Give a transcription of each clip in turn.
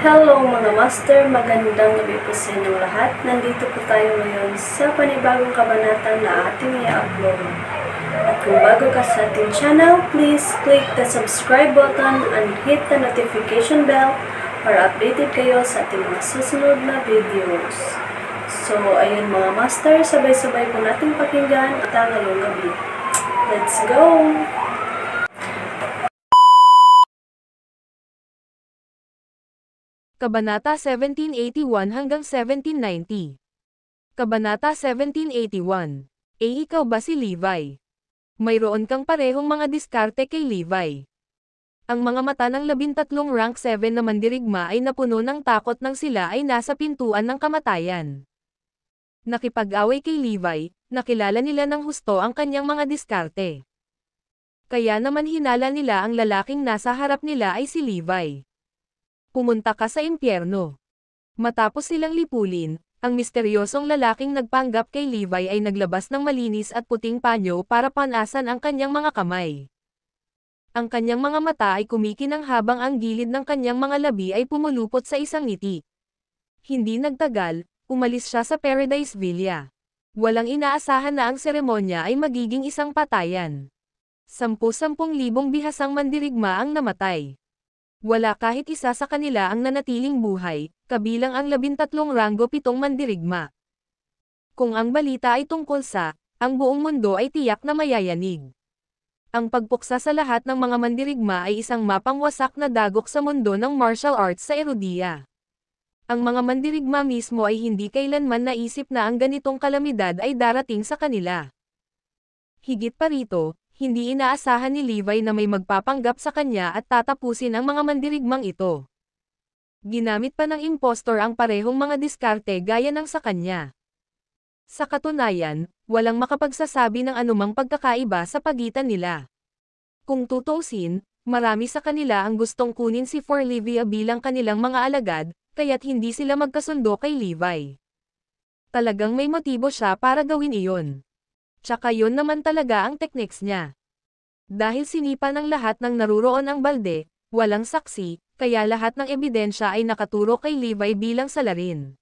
Hello mga master, magandang gabi po sa inyong lahat. Nandito po tayo ngayon sa panibagong kabanata na ating i-upload. At kung bago ka sa ating channel, please click the subscribe button and hit the notification bell para updated kayo sa ating mga susunod na videos. So, ayun mga master, sabay-sabay po nating pakinggan at ngayong gabi. Let's go! Kabanata 1781 hanggang 1790. Kabanata 1781. Ikaw ba si Levi? Mayroon kang parehong mga diskarte kay Levi. Ang mga mata ng 13 rank 7 na mandirigma ay napuno ng takot nang sila ay nasa pintuan ng kamatayan. Nakipag-away kay Levi, nakilala nila ng husto ang kanyang mga diskarte. Kaya naman hinala nila ang lalaking nasa harap nila ay si Levi. Pumunta ka sa impyerno. Matapos silang lipulin, ang misteryosong lalaking nagpanggap kay Levi ay naglabas ng malinis at puting panyo para panasan ang kanyang mga kamay. Ang kanyang mga mata ay kumikinang habang ang gilid ng kanyang mga labi ay pumulupot sa isang ngiti. Hindi nagtagal, umalis siya sa Paradise Villa. Walang inaasahan na ang seremonya ay magiging isang patayan. 10,000 bihasang mandirigma ang namatay. Wala kahit isa sa kanila ang nanatiling buhay, kabilang ang 13 ranggo 7 mandirigma. Kung ang balita ay tungkol sa, ang buong mundo ay tiyak na mayayanig. Ang pagpuksa sa lahat ng mga mandirigma ay isang mapangwasak na dagok sa mundo ng martial arts sa Erudia. Ang mga mandirigma mismo ay hindi kailanman naisip na ang ganitong kalamidad ay darating sa kanila. Higit pa rito, hindi inaasahan ni Levi na may magpapanggap sa kanya at tatapusin ang mga mandirigmang ito. Ginamit pa ng impostor ang parehong mga diskarte gaya ng sa kanya. Sa katunayan, walang makapagsasabi ng anumang pagkakaiba sa pagitan nila. Kung tutuusin, marami sa kanila ang gustong kunin si Forlivia bilang kanilang mga alagad, kaya't hindi sila magkasundo kay Levi. Talagang may motibo siya para gawin iyon. Tsaka yun naman talaga ang techniques niya. Dahil sinipa ng lahat ng naruroon ang balde, walang saksi, kaya lahat ng ebidensya ay nakaturo kay Levi bilang salarin.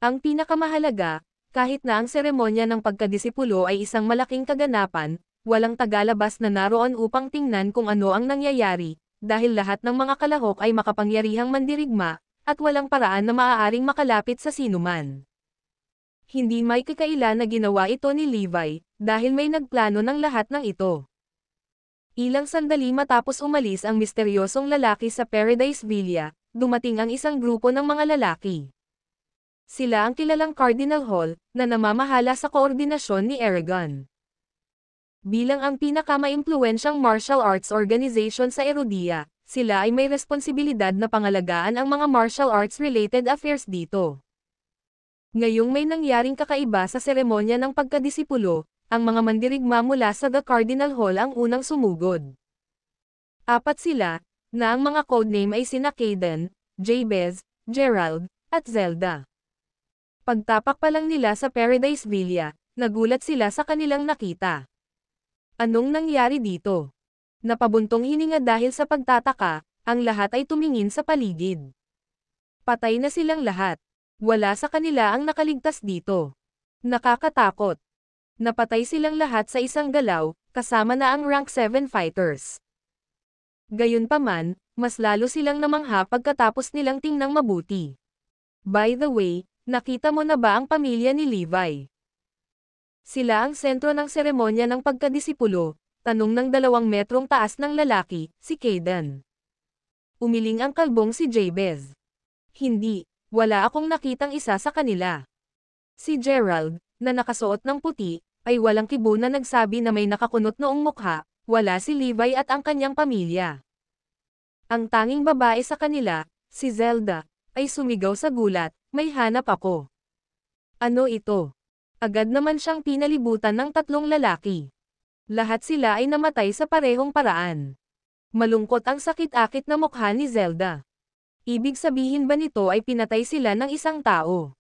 Ang pinakamahalaga, kahit na ang seremonya ng pagkadisipulo ay isang malaking kaganapan, walang tagalabas na naroon upang tingnan kung ano ang nangyayari, dahil lahat ng mga kalahok ay makapangyarihang mandirigma, at walang paraan na maaaring makalapit sa sinuman. Hindi may kakaila na ginawa ito ni Levi, dahil may nagplano ng lahat ng ito. Ilang sandali matapos umalis ang misteryosong lalaki sa Paradise Villa, dumating ang isang grupo ng mga lalaki. Sila ang kilalang Cardinal Hall, na namamahala sa koordinasyon ni Eragon. Bilang ang pinakamaimpluwensyang martial arts organization sa Erudia, sila ay may responsibilidad na pangalagaan ang mga martial arts-related affairs dito. Ngayong may nangyaring kakaiba sa seremonya ng pagkadisipulo, ang mga mandirigma mula sa The Cardinal Hall ang unang sumugod. 4 sila, na ang mga codename ay sina Caden, Jabez, Gerald, at Zelda. Pagtapak pa lang nila sa Paradise Villa, nagulat sila sa kanilang nakita. Anong nangyari dito? Napabuntong hininga dahil sa pagtataka, ang lahat ay tumingin sa paligid. Patay na silang lahat. Wala sa kanila ang nakaligtas dito. Nakakatakot. Napatay silang lahat sa isang galaw, kasama na ang rank 7 fighters. Gayunpaman, mas lalo silang namangha pagkatapos nilang tingnang mabuti. By the way, nakita mo na ba ang pamilya ni Levi? Sila ang sentro ng seremonya ng pagkadisipulo, tanong ng 2 metrong taas ng lalaki, si Caden. Umiling ang kalbong si Jabez. Hindi. Wala akong nakitang isa sa kanila. Si Gerald, na nakasuot ng puti, ay walang kibo na nagsabi na may nakakunot noong mukha, wala si Levi at ang kanyang pamilya. Ang tanging babae sa kanila, si Zelda, ay sumigaw sa gulat, may hanap ako. Ano ito? Agad naman siyang pinalibutan ng 3 lalaki. Lahat sila ay namatay sa parehong paraan. Malungkot ang sakit-akit na mukha ni Zelda. Ibig sabihin ba nito ay pinatay sila ng isang tao?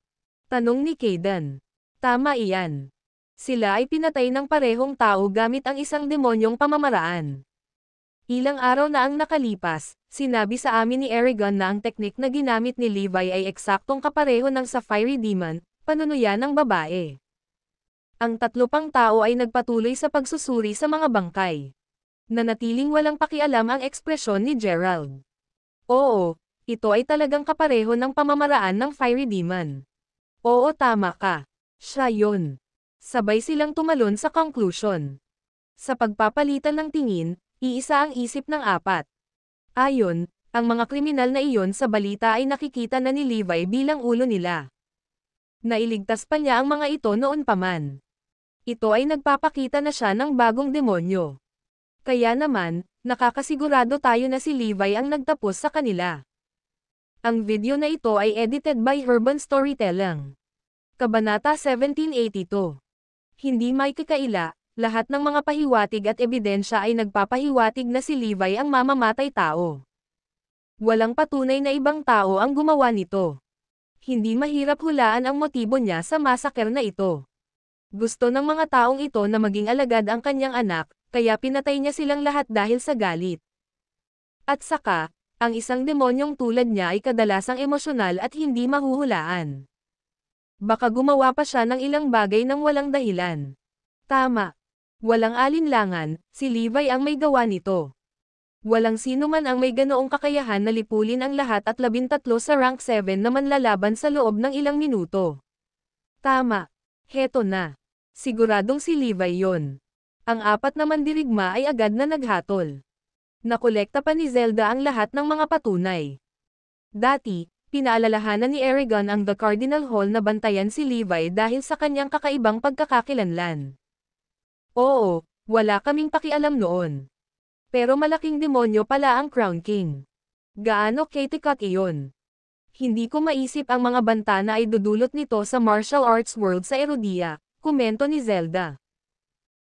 Tanong ni Caden. Tama iyan. Sila ay pinatay ng parehong tao gamit ang isang demonyong pamamaraan. Ilang araw na ang nakalipas, sinabi sa amin ni Eragon na ang teknik na ginamit ni Levi ay eksaktong kapareho ng sa Fiery Demon, panunuyan ng babae. Ang 3 pang tao ay nagpatuloy sa pagsusuri sa mga bangkay. Nanatiling walang pakialam ang ekspresyon ni Gerald. Oo, ito ay talagang kapareho ng pamamaraan ng Fiery Demon. Oo, tama ka. Siya yun. Sabay silang tumalon sa conclusion. Sa pagpapalitan ng tingin, iisa ang isip ng 4. Ayon, ang mga kriminal na iyon sa balita ay nakikita na ni Levi bilang ulo nila. Nailigtas pa niya ang mga ito noon pa man. Ito ay nagpapakita na siya ng bagong demonyo. Kaya naman, nakakasigurado tayo na si Levi ang nagtapos sa kanila. Ang video na ito ay edited by Urban Storytelling. Kabanata 1782. Hindi may kakaila. Lahat ng mga pahiwatig at ebidensya ay nagpapahiwatig na si Levi ang mamamatay tao. Walang patunay na ibang tao ang gumawa nito. Hindi mahirap hulaan ang motibo niya sa masaker na ito. Gusto ng mga taong ito na maging alagad ang kanyang anak, kaya pinatay niya silang lahat dahil sa galit. At saka, ang isang demonyong tulad niya ay kadalasang emosyonal at hindi mahuhulaan. Baka gumawa pa siya ng ilang bagay ng walang dahilan. Tama. Walang alinlangan, si Levi ang may gawa nito. Walang sino man ang may ganoong kakayahan na lipulin ang lahat at 13 sa rank 7 na manlalaban sa loob ng ilang minuto. Tama. Heto na. Siguradong si Levi yon. Ang 4 na mandirigma ay agad na naghatol. Nakolekta pa ni Zelda ang lahat ng mga patunay. Dati, pinaalalahanan ni Eragon ang The Cardinal Hall na bantayan si Levi dahil sa kanyang kakaibang pagkakakilanlan. Oo, wala kaming pakialam noon. Pero malaking demonyo pala ang Crown King. Gaano Katikot iyon? Hindi ko maisip ang mga banta na ay dudulot nito sa martial arts world sa Erodia, komento ni Zelda.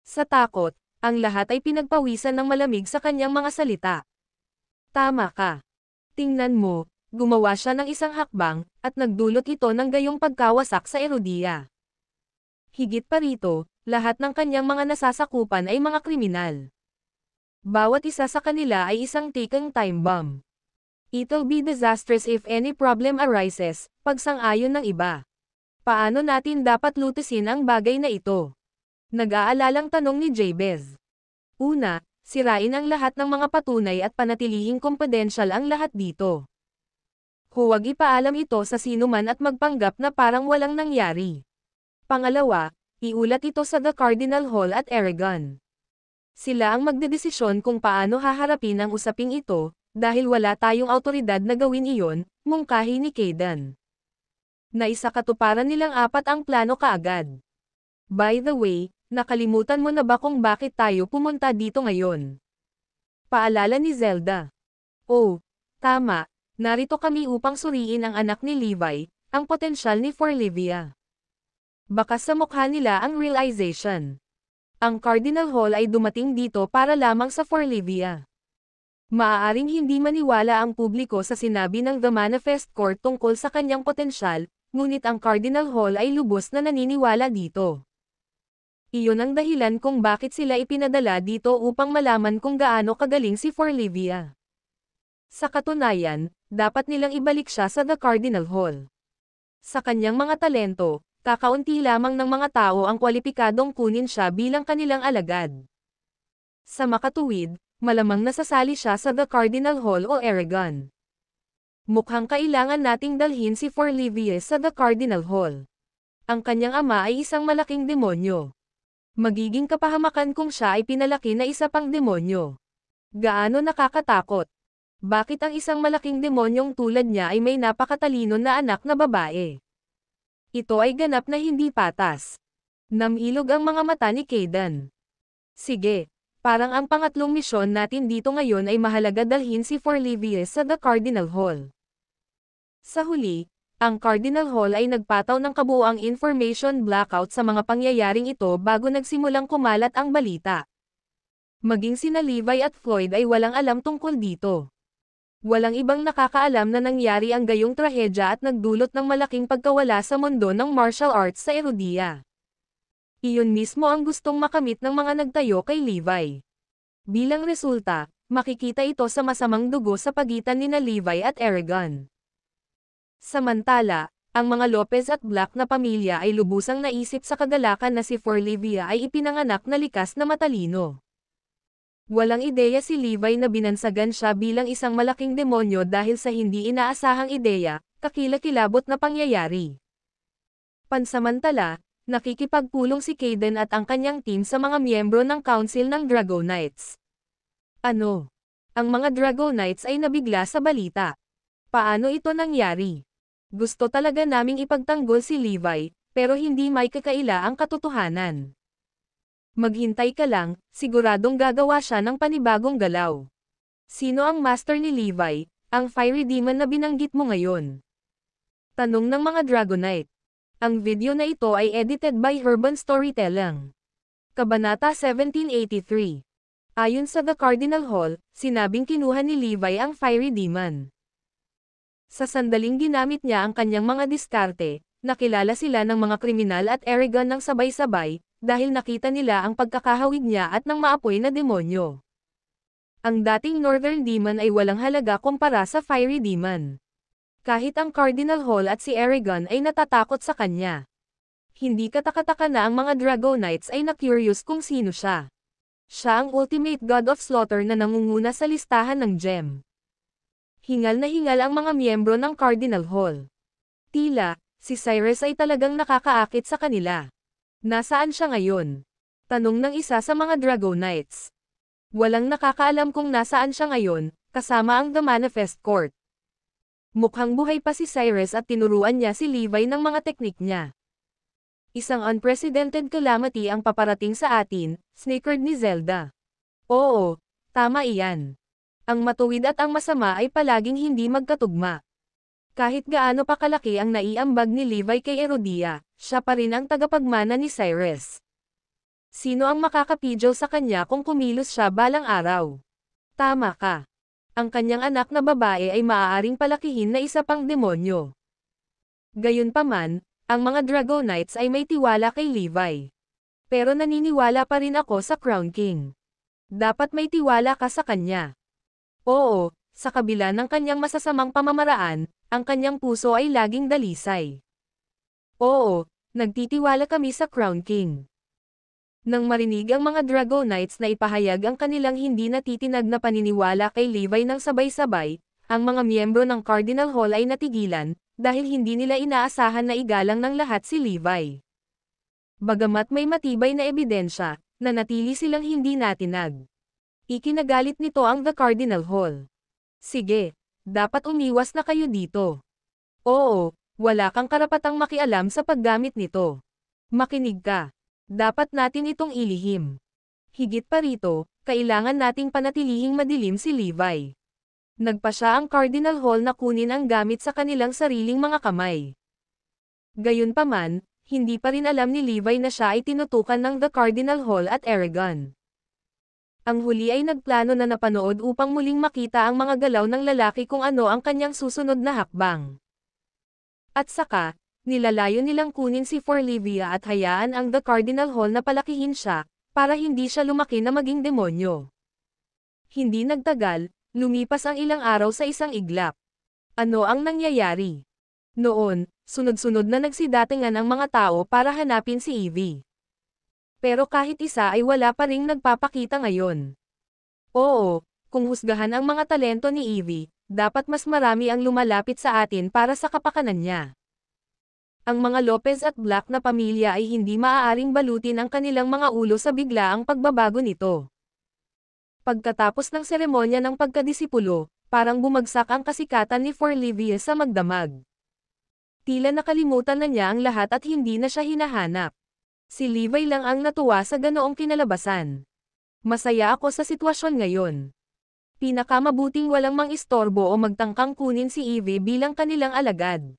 Sa takot, ang lahat ay pinagpawisan ng malamig sa kanyang mga salita. Tama ka. Tingnan mo, gumawa siya ng isang hakbang, at nagdulot ito ng gayong pagkawasak sa Erodia. Higit pa rito, lahat ng kanyang mga nasasakupan ay mga kriminal. Bawat isa sa kanila ay isang ticking time bomb. It'll be disastrous if any problem arises, pagsang-ayon ng iba. Paano natin dapat lutusin ang bagay na ito? Nag-aalalang tanong ni Jabez. Una, sirain ang lahat ng mga patunay at panatilihing kumpidensyal ang lahat dito. Huwag ipaalam ito sa sino man at magpanggap na parang walang nangyari. Pangalawa, iulat ito sa The Cardinal Hall at Eragon. Sila ang magdedesisyon kung paano haharapin ang usaping ito, dahil wala tayong awtoridad na gawin iyon, mungkahi ni Kayden. Naisakatuparan nilang 4 ang plano kaagad. By the way, nakalimutan mo na ba kung bakit tayo pumunta dito ngayon? Paalala ni Zelda. Oh, tama, narito kami upang suriin ang anak ni Levi, ang potensyal ni Forlivia. Baka sa mukha nila ang realization. Ang Cardinal Hall ay dumating dito para lamang sa Forlivia. Maaaring hindi maniwala ang publiko sa sinabi ng The Manifest Court tungkol sa kanyang potensyal, ngunit ang Cardinal Hall ay lubos na naniniwala dito. Iyon ang dahilan kung bakit sila ipinadala dito upang malaman kung gaano kagaling si Forlivia. Sa katunayan, dapat nilang ibalik siya sa The Cardinal Hall. Sa kanyang mga talento, kakaunti lamang ng mga tao ang kwalipikadong kunin siya bilang kanilang alagad. Sa makatuwid, malamang nasasali siya sa The Cardinal Hall o Eragon. Mukhang kailangan nating dalhin si Forlivia sa The Cardinal Hall. Ang kanyang ama ay isang malaking demonyo. Magiging kapahamakan kung siya ay pinalaki na isa pang demonyo. Gaano nakakatakot? Bakit ang isang malaking demonyong tulad niya ay may napakatalino na anak na babae? Ito ay ganap na hindi patas. Namilog ang mga mata ni Kayden. Sige, parang ang pangatlong misyon natin dito ngayon ay mahalaga dalhin si Forlivia sa The Cardinal Hall. Sa huli, ang Cardinal Hall ay nagpataw ng kabuuang information blackout sa mga pangyayaring ito bago nagsimulang kumalat ang balita. Maging sina Levi at Floyd ay walang alam tungkol dito. Walang ibang nakakaalam na nangyari ang gayong trahedya at nagdulot ng malaking pagkawala sa mundo ng martial arts sa Erodia. Iyon mismo ang gustong makamit ng mga nagtayo kay Levi. Bilang resulta, makikita ito sa masamang dugo sa pagitan nina Levi at Eragon. Samantala, ang mga Lopez at Black na pamilya ay lubusang naisip sa kagalakan na si Forlivia ay ipinanganak na likas na matalino. Walang ideya si Levi na binansagan siya bilang isang malaking demonyo dahil sa hindi inaasahang ideya, kakilakilabot na pangyayari. Pansamantala, nakikipagpulong si Kaden at ang kanyang team sa mga miyembro ng Council ng Dragonites. Ano? Ang mga Dragonites ay nabigla sa balita. Paano ito nangyari? Gusto talaga naming ipagtanggol si Levi, pero hindi may kakaila ang katotohanan. Maghintay ka lang, siguradong gagawa siya ng panibagong galaw. Sino ang master ni Levi, ang fiery demon na binanggit mo ngayon? Tanong ng mga Dragonite. Ang video na ito ay edited by Urban Storytelling. Kabanata 1783. Ayon sa The Cardinal Hall, sinabing kinuha ni Levi ang fiery demon. Sa sandaling ginamit niya ang kanyang mga diskarte, nakilala sila ng mga kriminal at Eragon ng sabay-sabay, dahil nakita nila ang pagkakahawig niya at ng maapoy na demonyo. Ang dating Northern Demon ay walang halaga kumpara sa Fiery Demon. Kahit ang Cardinal Hall at si Eragon ay natatakot sa kanya. Hindi katakataka na ang mga Dragonites ay na-curious kung sino siya. Siya ang ultimate god of slaughter na nangunguna sa listahan ng gem. Hingal na hingal ang mga miyembro ng Cardinal Hall. Tila, si Cyrus ay talagang nakakaakit sa kanila. Nasaan siya ngayon? Tanong ng isa sa mga Dragonites. Walang nakakaalam kung nasaan siya ngayon, kasama ang The Manifest Court. Mukhang buhay pa si Cyrus at tinuruan niya si Levi ng mga teknik niya. Isang unprecedented calamity ang paparating sa atin, snickered ni Zelda. Oo, tama iyan. Ang matuwid at ang masama ay palaging hindi magkatugma. Kahit gaano pa kalaki ang naiambag ni Levi kay Erodia, siya pa rin ang tagapagmana ni Cyrus. Sino ang makakapidyo sa kanya kung kumilos siya balang araw? Tama ka. Ang kanyang anak na babae ay maaaring palakihin na isa pang demonyo. Gayunpaman, ang mga Dragonites ay may tiwala kay Levi. Pero naniniwala pa rin ako sa Crown King. Dapat may tiwala ka sa kanya. Oo, sa kabila ng kanyang masasamang pamamaraan, ang kanyang puso ay laging dalisay. Oo, nagtitiwala kami sa Crown King. Nang marinig ang mga Dragonites na ipahayag ang kanilang hindi natitinag na paniniwala kay Levi ng sabay-sabay, ang mga miyembro ng Cardinal Hall ay natigilan, dahil hindi nila inaasahan na igalang ng lahat si Levi. Bagamat may matibay na ebidensya, nanatili silang hindi natinag. Ikinagalit nito ang The Cardinal Hall. Sige, dapat umiwas na kayo dito. Oo, wala kang karapatang makialam sa paggamit nito. Makinig ka. Dapat natin itong ilihim. Higit pa rito, kailangan nating panatilihing madilim si Levi. Nagpa siya ang Cardinal Hall na kunin ang gamit sa kanilang sariling mga kamay. Gayunpaman, hindi pa rin alam ni Levi na siya ay tinutukan ng The Cardinal Hall at Eragon. Ang huli ay nagplano na napanood upang muling makita ang mga galaw ng lalaki kung ano ang kanyang susunod na hakbang. At saka, nilalayo nilang kunin si Forlivia at hayaan ang The Cardinal Hall na palakihin siya, para hindi siya lumaki na maging demonyo. Hindi nagtagal, lumipas ang ilang araw sa isang iglap. Ano ang nangyayari? Noon, sunod-sunod na nagsidatingan ang mga tao para hanapin si Evie. Pero kahit isa ay wala pa ring nagpapakita ngayon. Oo, kung husgahan ang mga talento ni Evie, dapat mas marami ang lumalapit sa atin para sa kapakanan niya. Ang mga Lopez at Black na pamilya ay hindi maaaring balutin ang kanilang mga ulo sa biglaang pagbabago nito. Pagkatapos ng seremonya ng pagkadisipulo, parang bumagsak ang kasikatan ni Forlivia sa magdamag. Tila nakalimutan na niya ang lahat at hindi na siya hinahanap. Si Levi lang ang natuwa sa ganoong kinalabasan. Masaya ako sa sitwasyon ngayon. Pinakamabuting walang mang-istorbo o magtangkang kunin si Evie bilang kanilang alagad.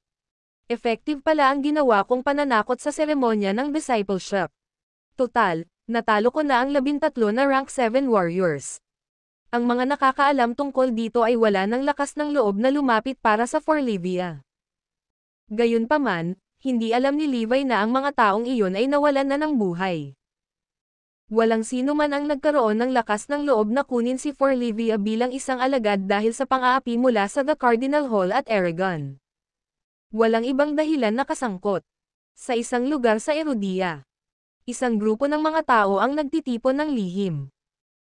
Effective pala ang ginawa kong pananakot sa seremonya ng discipleship. Total, natalo ko na ang 13 na rank 7 warriors. Ang mga nakakaalam tungkol dito ay wala ng lakas ng loob na lumapit para sa Forlivia. Gayunpaman, hindi alam ni Levi na ang mga taong iyon ay nawalan na ng buhay. Walang sino man ang nagkaroon ng lakas ng loob na kunin si Forlivia bilang isang alagad dahil sa pang-aapi mula sa The Cardinal Hall at Eragon. Walang ibang dahilan na kasangkot. Sa isang lugar sa Erudia, isang grupo ng mga tao ang nagtitipon ng lihim.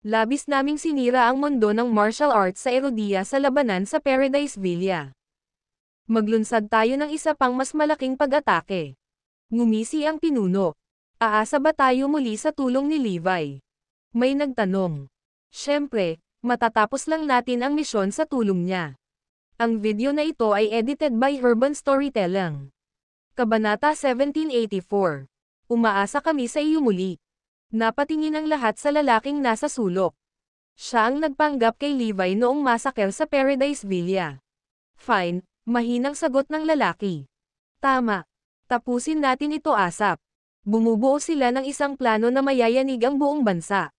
Labis naming sinira ang mundo ng martial arts sa Erudia sa labanan sa Paradise Villa. Maglunsad tayo ng isa pang mas malaking pag-atake. Ngumisi ang pinuno. Aasa ba tayo muli sa tulong ni Levi? May nagtanong. Siyempre, matatapos lang natin ang misyon sa tulong niya. Ang video na ito ay edited by Urban Storytelling. Kabanata 1784. Umaasa kami sa iyo muli. Napatingin ang lahat sa lalaking nasa sulok. Siya ang nagpanggap kay Levi noong massacre sa Paradise Villa. Fine, mahinang sagot ng lalaki. Tama. Tapusin natin ito ASAP. Bumubuo sila ng isang plano na mayayanig ang buong bansa.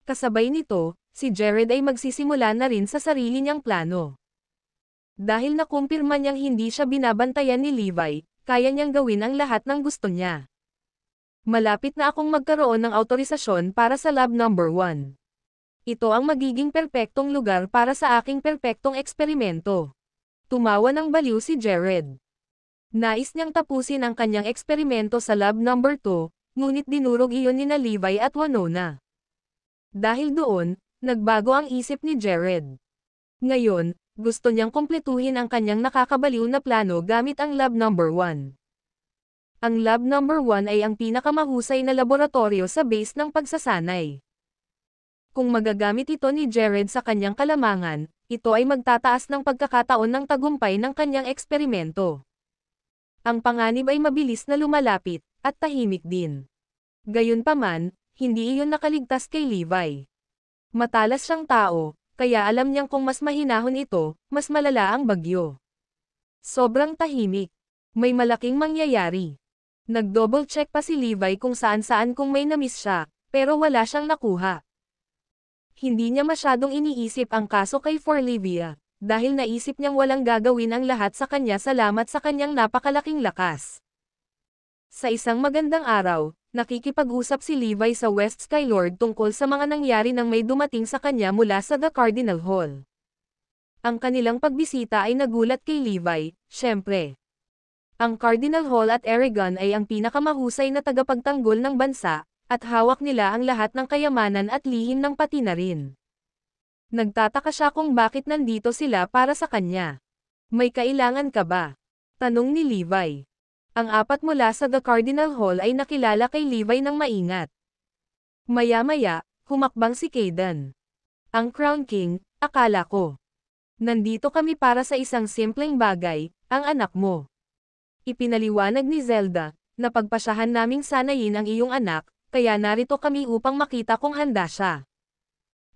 Kasabay nito, si Jared ay magsisimula na rin sa sarili niyang plano. Dahil nakumpirma niyang hindi siya binabantayan ni Levi, kaya niyang gawin ang lahat ng gusto niya. Malapit na akong magkaroon ng autorisasyon para sa Lab Number 1. Ito ang magiging perpektong lugar para sa aking perpektong eksperimento. Tumawa ng baliw si Jared. Nais niyang tapusin ang kanyang eksperimento sa Lab Number 2, ngunit dinurog iyon nina Levi at Winona. Dahil doon, nagbago ang isip ni Jared. Ngayon, gusto niyang kumpletuhin ang kanyang nakakabaliw na plano gamit ang Lab Number 1. Ang Lab Number 1 ay ang pinakamahusay na laboratorio sa base ng pagsasanay. Kung magagamit ito ni Jared sa kanyang kalamangan, ito ay magtataas ng pagkakataon ng tagumpay ng kanyang eksperimento. Ang panganib ay mabilis na lumalapit, at tahimik din. Gayunpaman, hindi iyon nakaligtas kay Levi. Matalas siyang tao, kaya alam niyang kung mas mahinahon ito, mas malala ang bagyo. Sobrang tahimik. May malaking mangyayari. Nag-double check pa si Levi kung saan-saan kung may namiss siya, pero wala siyang nakuha. Hindi niya masyadong iniisip ang kaso kay Forlivia. Dahil naisip niyang walang gagawin ang lahat sa kanya salamat sa kanyang napakalaking lakas. Sa isang magandang araw, nakikipag-usap si Levi sa West Skylord tungkol sa mga nangyari nang may dumating sa kanya mula sa The Cardinal Hall. Ang kanilang pagbisita ay nagulat kay Levi, syempre. Ang Cardinal Hall at Eragon ay ang pinakamahusay na tagapagtanggol ng bansa, at hawak nila ang lahat ng kayamanan at lihim ng pati na rin. Nagtataka siya kung bakit nandito sila para sa kanya. May kailangan ka ba? Tanong ni Levi. Ang apat mula sa The Cardinal Hall ay nakilala kay Levi ng maingat. Maya-maya, humakbang si Kayden. Ang Crown King, akala ko. Nandito kami para sa isang simpleng bagay, ang anak mo. Ipinaliwanag ni Zelda, na pagpasyahan naming sanayin ang iyong anak, kaya narito kami upang makita kung handa siya.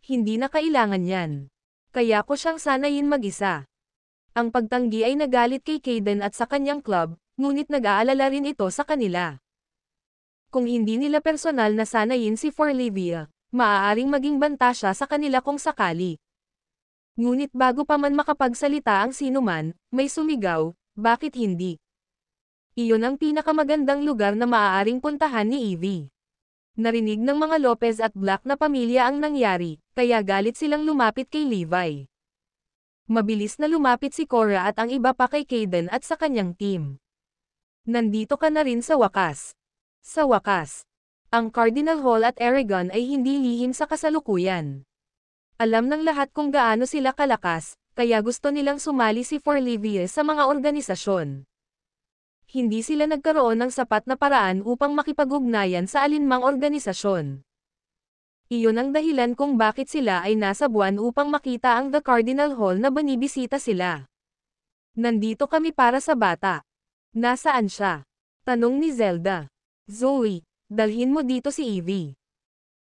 Hindi na kailangan yan. Kaya ko siyang sanayin mag-isa. Ang pagtanggi ay nagalit kay Kayden at sa kanyang club, ngunit nag-aalala rin ito sa kanila. Kung hindi nila personal na sanayin si Forlivia, maaaring maging banta siya sa kanila kung sakali. Ngunit bago pa man makapagsalita ang sinuman, may sumigaw, bakit hindi? Iyon ang pinakamagandang lugar na maaaring puntahan ni Evie. Narinig ng mga Lopez at Black na pamilya ang nangyari, kaya galit silang lumapit kay Levi. Mabilis na lumapit si Cora at ang iba pa kay Kayden at sa kanyang team. Nandito ka na rin sa wakas. Sa wakas, ang Cardinal Hall at Eragon ay hindi lihim sa kasalukuyan. Alam ng lahat kung gaano sila kalakas, kaya gusto nilang sumali si Forlivia sa mga organisasyon. Hindi sila nagkaroon ng sapat na paraan upang makipag-ugnayan sa alinmang organisasyon. Iyon ang dahilan kung bakit sila ay nasa buwan upang makita ang The Cardinal Hall na binibisita sila. Nandito kami para sa bata. Nasaan siya? Tanong ni Zelda. Zoe, dalhin mo dito si Evie.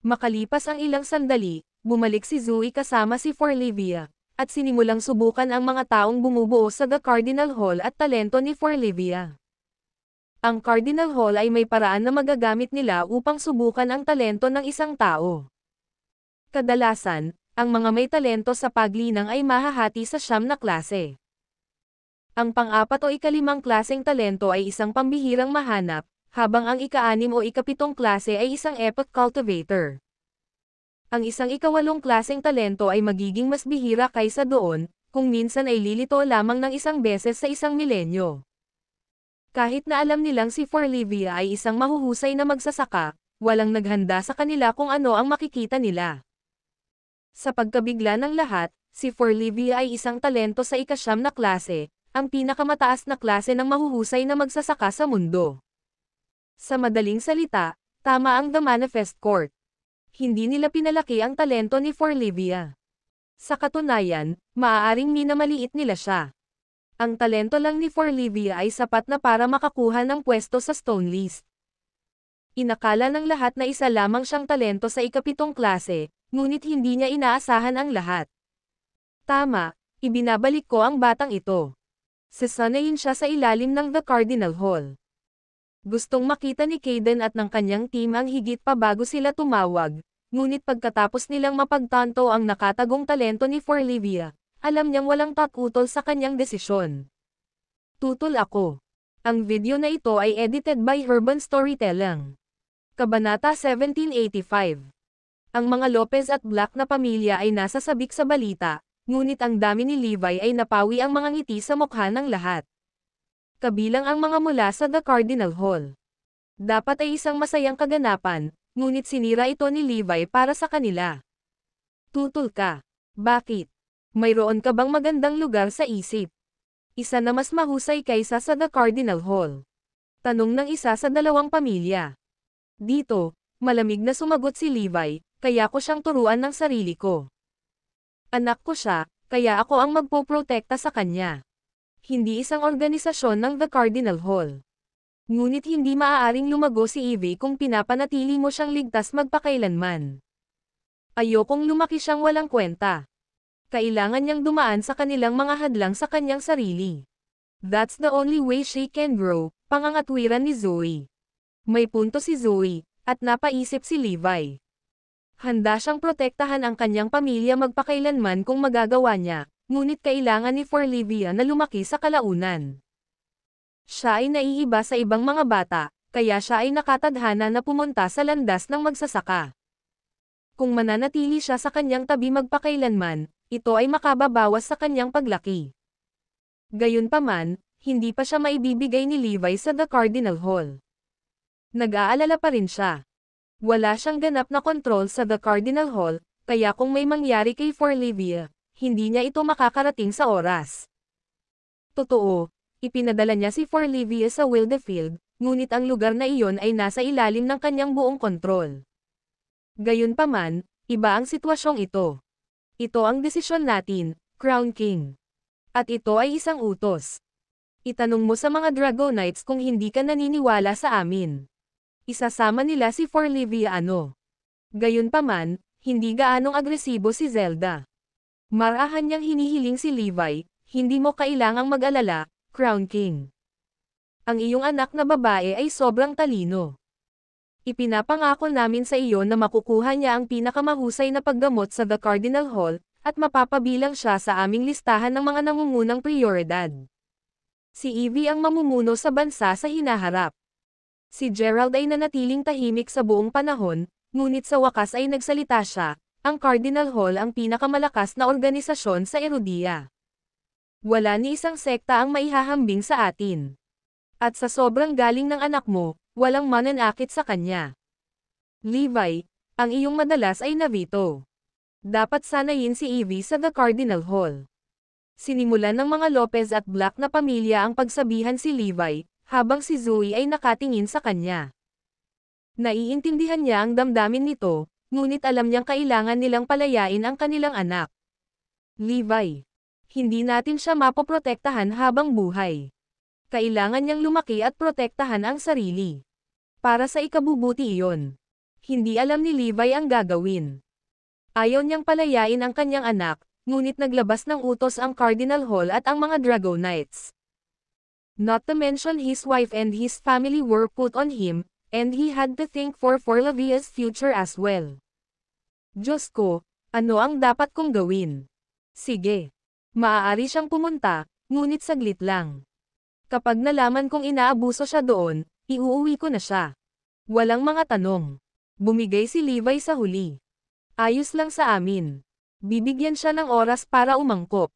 Makalipas ang ilang sandali, bumalik si Zoe kasama si Forlivia, at sinimulang subukan ang mga taong bumubuo sa The Cardinal Hall at talento ni Forlivia. Ang Cardinal Hall ay may paraan na magagamit nila upang subukan ang talento ng isang tao. Kadalasan, ang mga may talento sa paglinang ay mahahati sa 9 na klase. Ang pang-4 o ika-5 klaseng talento ay isang pambihirang mahanap, habang ang ika-6 o ika-7 klase ay isang epoch cultivator. Ang isang ika-8 klaseng talento ay magiging mas bihira kaysa doon, kung minsan ay lilito lamang ng isang beses sa isang milenyo. Kahit na alam nilang si Forlivia ay isang mahuhusay na magsasaka, walang naghanda sa kanila kung ano ang makikita nila. Sa pagkabigla ng lahat, si Forlivia ay isang talento sa ika-9 na klase, ang pinakamataas na klase ng mahuhusay na magsasaka sa mundo. Sa madaling salita, tama ang The Manifest Court. Hindi nila pinalaki ang talento ni Forlivia. Sa katunayan, maaaring minamaliit nila siya. Ang talento lang ni Forlivia ay sapat na para makakuha ng pwesto sa Stone List. Inakala ng lahat na isa lamang siyang talento sa ika-7 klase, ngunit hindi niya inaasahan ang lahat. Tama, ibinabalik ko ang batang ito. Sasanayin siya sa ilalim ng The Cardinal Hall. Gustong makita ni Kaden at ng kanyang team ang higit pa bago sila tumawag, ngunit pagkatapos nilang mapagtanto ang nakatagong talento ni Forlivia, alam niyang walang takutol sa kanyang desisyon. Tutol ako. Ang video na ito ay edited by Urban Storytelling. Kabanata 1785. Ang mga Lopez at Black na pamilya ay nasa sabik sa balita, ngunit ang dami ni Levi ay napawi ang mga ngiti sa mukha ng lahat. Kabilang ang mga mula sa The Cardinal Hall. Dapat ay isang masayang kaganapan, ngunit sinira ito ni Levi para sa kanila. Tutol ka. Bakit? Mayroon ka bang magandang lugar sa isip? Isa na mas mahusay kaysa sa The Cardinal Hall. Tanong ng isa sa dalawang pamilya. Dito, malamig na sumagot si Levi, kaya ko siyang turuan ng sarili ko. Anak ko siya, kaya ako ang magpoprotekta sa kanya. Hindi isang organisasyon ng The Cardinal Hall. Ngunit hindi maaaring lumago si Evie kung pinapanatili mo siyang ligtas magpakailanman. Ayokong lumaki siyang walang kwenta. Kailangan niyang dumaan sa kanilang mga hadlang sa kanyang sarili. That's the only way she can grow, pangangatwiran ni Zoe. May punto si Zoe, at napaisip si Levi. Handa siyang protektahan ang kanyang pamilya magpakailanman kung magagawa niya, ngunit kailangan ni Forlivia na lumaki sa kalaunan. Siya ay naiiba sa ibang mga bata, kaya siya ay nakatadhana na pumunta sa landas ng magsasaka. Kung mananatili siya sa kanyang tabi magpakailanman, ito ay makababawas sa kanyang paglaki. Gayunpaman, hindi pa siya maibibigay ni Levi sa The Cardinal Hall. Nag-aalala pa rin siya. Wala siyang ganap na kontrol sa The Cardinal Hall, kaya kung may mangyari kay Forlivia, hindi niya ito makakarating sa oras. Totoo, ipinadala niya si Forlivia sa Wildefield, ngunit ang lugar na iyon ay nasa ilalim ng kanyang buong kontrol. Gayunpaman, iba ang sitwasyong ito. Ito ang desisyon natin, Crown King. At ito ay isang utos. Itanong mo sa mga Dragonites kung hindi ka naniniwala sa amin. Isasama nila si Forlivia ano. Gayunpaman, hindi gaanong agresibo si Zelda. Marahan niyang hinihiling si Levi, hindi mo kailangang mag-alala, Crown King. Ang iyong anak na babae ay sobrang talino. Ipinapangako namin sa iyo na makukuha niya ang pinakamahusay na paggamot sa The Cardinal Hall, at mapapabilang siya sa aming listahan ng mga nangungunang prioridad. Si Evie ang mamumuno sa bansa sa hinaharap. Si Gerald ay nanatiling tahimik sa buong panahon, ngunit sa wakas ay nagsalita siya, ang Cardinal Hall ang pinakamalakas na organisasyon sa Erudia. Wala ni isang sekta ang maihahambing sa atin. At sa sobrang galing ng anak mo, walang mananakit sa kanya. Levi, ang iyong madalas ay navito. Dapat sanayin si Evie sa The Cardinal Hall. Sinimulan ng mga Lopez at Black na pamilya ang pagsabihan si Levi, habang si Zoe ay nakatingin sa kanya. Naiintindihan niya ang damdamin nito, ngunit alam niyang kailangan nilang palayain ang kanilang anak. Levi, hindi natin siya mapoprotektahan habang buhay. Kailangan niyang lumaki at protektahan ang sarili. Para sa ikabubuti iyon. Hindi alam ni Levi ang gagawin. Ayaw niyang palayain ang kanyang anak, ngunit naglabas ng utos ang Cardinal Hall at ang mga Dragonites. Not to mention his wife and his family were put on him, and he had to think for Forlavia's future as well. Diyos ko, ano ang dapat kong gawin? Sige. Maaari siyang pumunta, ngunit saglit lang. Kapag nalaman kong inaabuso siya doon, Iuuwi ko na siya. Walang mga tanong. Bumigay si Levi sa huli. Ayos lang sa amin. Bibigyan siya ng oras para umangkop.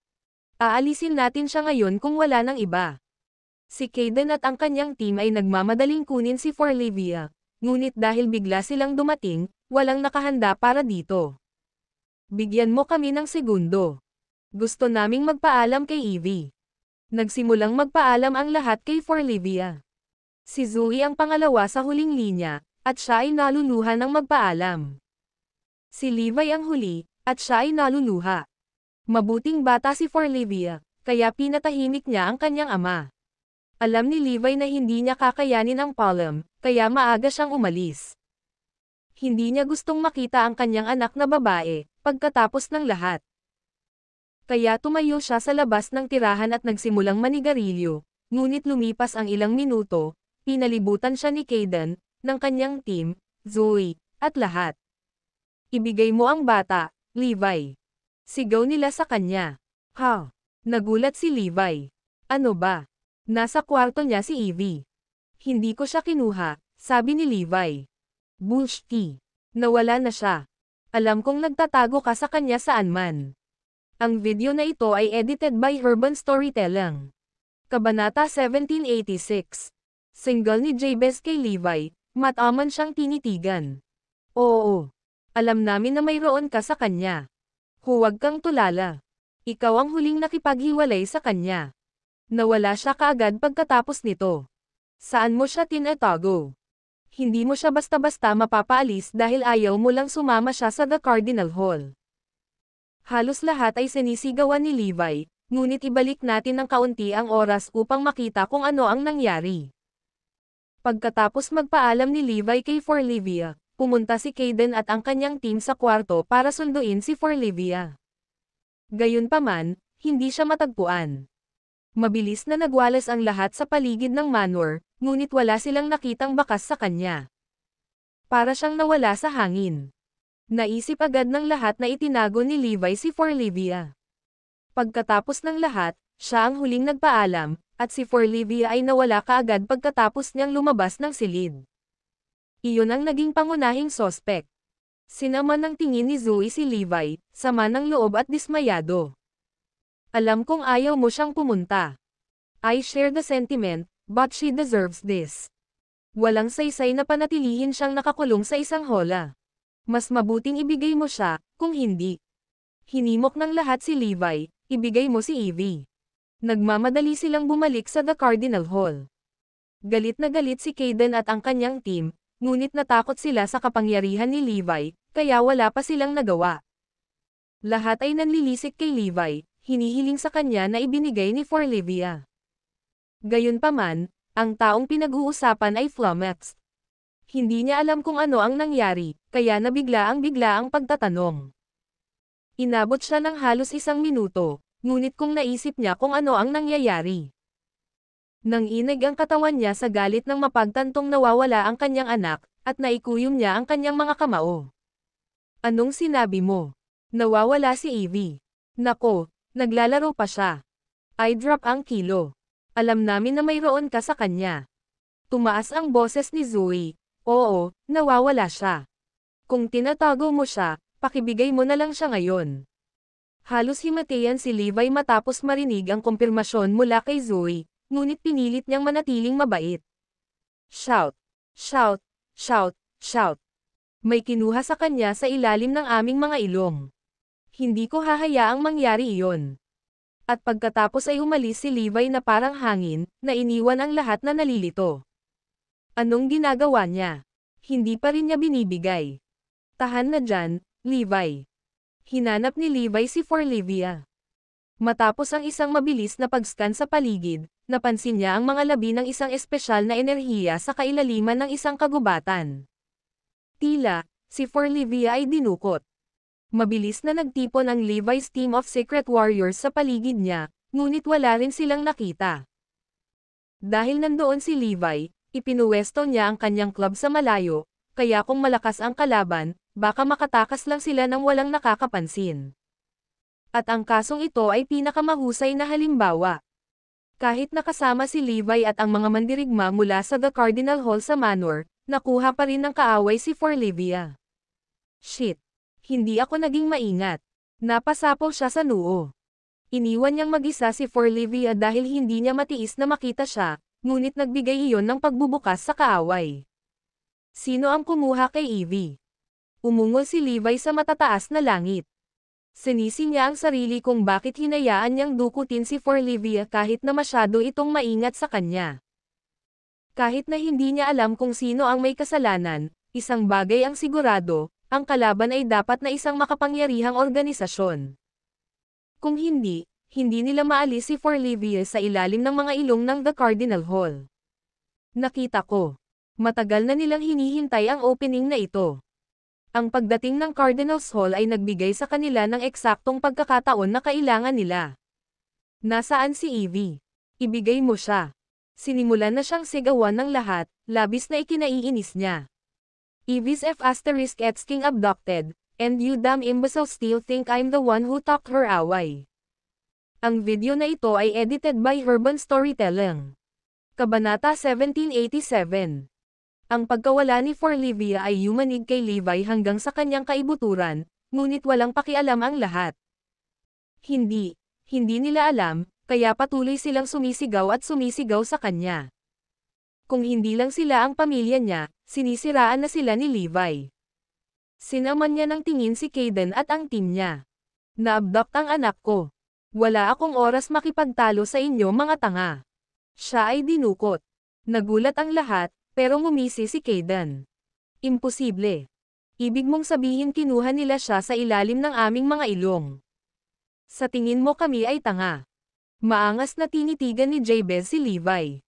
Aalisin natin siya ngayon kung wala nang iba. Si Kaden at ang kanyang team ay nagmamadaling kunin si Forlivia, ngunit dahil bigla silang dumating, walang nakahanda para dito. Bigyan mo kami ng segundo. Gusto naming magpaalam kay Evie. Nagsimulang magpaalam ang lahat kay Forlivia. Si Zoe ang pangalawa sa huling linya, at siya ay naluluha ng magpaalam. Si Levi ang huli, at siya ay naluluha. Mabuting bata si Forlivia, kaya pinatahimik niya ang kanyang ama. Alam ni Levi na hindi niya kakayanin ang palm, kaya maaga siyang umalis. Hindi niya gustong makita ang kanyang anak na babae, pagkatapos ng lahat. Kaya tumayo siya sa labas ng tirahan at nagsimulang manigarilyo, ngunit lumipas ang ilang minuto, pinalibutan siya ni Kaden, ng kanyang team, Zoe, at lahat. Ibigay mo ang bata, Levi. Sigaw nila sa kanya. Ha? Nagulat si Levi. Ano ba? Nasa kwarto niya si Evie. Hindi ko siya kinuha, sabi ni Levi. Bullshit. Nawala na siya. Alam kong nagtatago ka sa kanya saan man. Ang video na ito ay edited by Urban Storytelling. Kabanata 1786. Single ni Jabez kay Levi, mataman siyang tinitigan. Oo. Alam namin na mayroon ka sa kanya. Huwag kang tulala. Ikaw ang huling nakipaghiwalay sa kanya. Nawala siya kaagad pagkatapos nito. Saan mo siya tinatago? Hindi mo siya basta-basta mapapaalis dahil ayaw mo lang sumama siya sa The Cardinal Hall. Halos lahat ay sinisigawan ni Levi, ngunit ibalik natin ng kaunti ang oras upang makita kung ano ang nangyari. Pagkatapos magpaalam ni Levi kay Forlivia, pumunta si Kaden at ang kanyang team sa kwarto para sunduin si Forlivia. Gayunpaman, hindi siya matagpuan. Mabilis na nagwalas ang lahat sa paligid ng manor, ngunit wala silang nakitang bakas sa kanya. Para siyang nawala sa hangin. Naisip agad ng lahat na itinago ni Levi si Forlivia. Pagkatapos ng lahat, siya ang huling nagpaalam, at si Forlivia ay nawala kaagad pagkatapos niyang lumabas ng silid. Iyon ang naging pangunahing sospek. Sinama ng tingin ni Zoe si Levi, sama ng loob at dismayado. Alam kong ayaw mo siyang pumunta. I share the sentiment, but she deserves this. Walang saysay na panatilihin siyang nakakulong sa isang hola. Mas mabuting ibigay mo siya, kung hindi. Hinimok ng lahat si Levi, ibigay mo si Evie. Nagmamadali silang bumalik sa The Cardinal Hall. Galit na galit si Kaden at ang kanyang team, ngunit natakot sila sa kapangyarihan ni Levi, kaya wala pa silang nagawa. Lahat ay nanlilisik kay Levi, hinihiling sa kanya na ibinigay ni Forlivia. Gayunpaman, ang taong pinag-uusapan ay flummoxed. Hindi niya alam kung ano ang nangyari, kaya bigla ang pagtatanong. Inabot siya ng halos 1 minuto, ngunit kung naisip niya kung ano ang nangyayari. Nanginig ang katawan niya sa galit ng mapagtantong nawawala ang kanyang anak, at naikuyom niya ang kanyang mga kamao. Anong sinabi mo? Nawawala si Evie. Nako, naglalaro pa siya. I drop ang kilo. Alam namin na mayroon ka sa kanya. Tumaas ang boses ni Zoe. Oo, nawawala siya. Kung tinatago mo siya, pakibigay mo na lang siya ngayon. Halos himatayan si Levi matapos marinig ang kumpirmasyon mula kay Zoe, ngunit pinilit niyang manatiling mabait. Shout! Shout! Shout! Shout! May kinuha sa kanya sa ilalim ng aming mga ilong. Hindi ko hahayaang mangyari iyon. At pagkatapos ay umalis si Levi na parang hangin, na iniwan ang lahat na nalilito. Anong ginagawa niya? Hindi pa rin niya binibigay. Tahan na dyan, Levi. Hinanap ni Levi si Forlivia. Matapos ang isang mabilis na pag-scan sa paligid, napansin niya ang mga labi ng isang espesyal na enerhiya sa kailaliman ng isang kagubatan. Tila, si Forlivia ay dinukot. Mabilis na nagtipon ang Levi's team of secret warriors sa paligid niya, ngunit wala rin silang nakita. Dahil nandoon si Levi, ipinuwesto niya ang kanyang club sa malayo, kaya kung malakas ang kalaban, baka makatakas lang sila nang walang nakakapansin. At ang kasong ito ay pinakamahusay na halimbawa. Kahit nakasama si Levi at ang mga mandirigma mula sa The Cardinal Hall sa Manor, nakuha pa rin ng kaaway si Forlivia. Shit. Hindi ako naging maingat. Napasapaw siya sa noo. Iniwan niyang mag-isa si Forlivia dahil hindi niya matiis na makita siya, ngunit nagbigay iyon ng pagbubukas sa kaaway. Sino ang kumuha kay Evie? Umungol si Levi sa matataas na langit. Sinisi niya ang sarili kung bakit hinayaan niyang dukutin si Forlivia kahit na masyado itong maingat sa kanya. Kahit na hindi niya alam kung sino ang may kasalanan, isang bagay ang sigurado, ang kalaban ay dapat na isang makapangyarihang organisasyon. Kung hindi, hindi nila maalis si Forlivia sa ilalim ng mga ilong ng The Cardinal Hall. Nakita ko. Matagal na nilang hinihintay ang opening na ito. Ang pagdating ng Cardinals Hall ay nagbigay sa kanila ng eksaktong pagkakataon na kailangan nila. Nasaan si Evie? Ibigay mo siya. Sinimulan na siyang sigawan ng lahat, labis na ikinaiinis niya. Evie's F***ing abducted, and you damn imbeciles still think I'm the one who talked her away. Ang video na ito ay edited by Urban Storytelling. Kabanata 1787. Ang pagkawala ni Forlivia ay yumanig kay Levi hanggang sa kanyang kaibuturan, ngunit walang pakialam ang lahat. Hindi nila alam, kaya patuloy silang sumisigaw at sumisigaw sa kanya. Kung hindi lang sila ang pamilya niya, sinisiraan na sila ni Levi. Sinaman niya ng tingin si Kayden at ang team niya. Na-abduct ang anak ko. Wala akong oras makipagtalo sa inyo mga tanga. Siya ay dinukot. Nagulat ang lahat, pero ngumisi si Kayden. Imposible. Ibig mong sabihin kinuha nila siya sa ilalim ng aming mga ilong. Sa tingin mo kami ay tanga. Maangas na tinitigan ni Jabez si Levi.